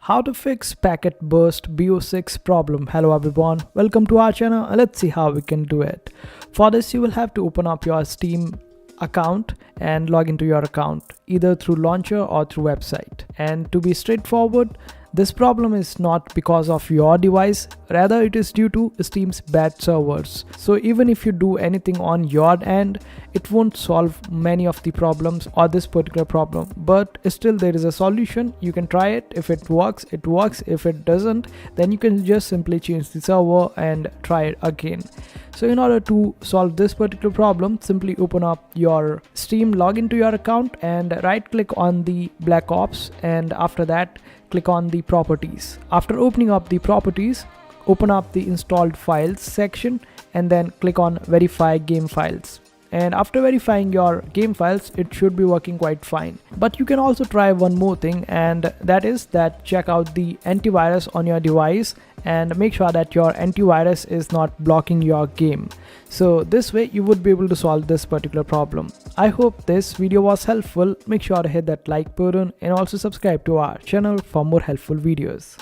How to fix packet burst BO6 problem. Hello everyone, welcome to our channel. Let's see how we can do it. For this you will have to open up your Steam account and log into your account either through launcher or through website. And to be straightforward, this problem is not because of your device, rather it is due to Steam's bad servers. So even if you do anything on your end, it won't solve many of the problems or this particular problem, but still there is a solution. You can try it. If it works, it works. If it doesn't, then you can just simply change the server and try it again. So in order to solve this particular problem, simply open up your Steam, log into your account and right click on the Black Ops, and after that click on the properties. After opening up the properties, open up the installed files section and then click on verify game files. And after verifying your game files, it should be working quite fine. But you can also try one more thing, and that is that check out the antivirus on your device and make sure that your antivirus is not blocking your game. So this way you would be able to solve this particular problem. I hope this video was helpful. Make sure to hit that like button and also subscribe to our channel for more helpful videos.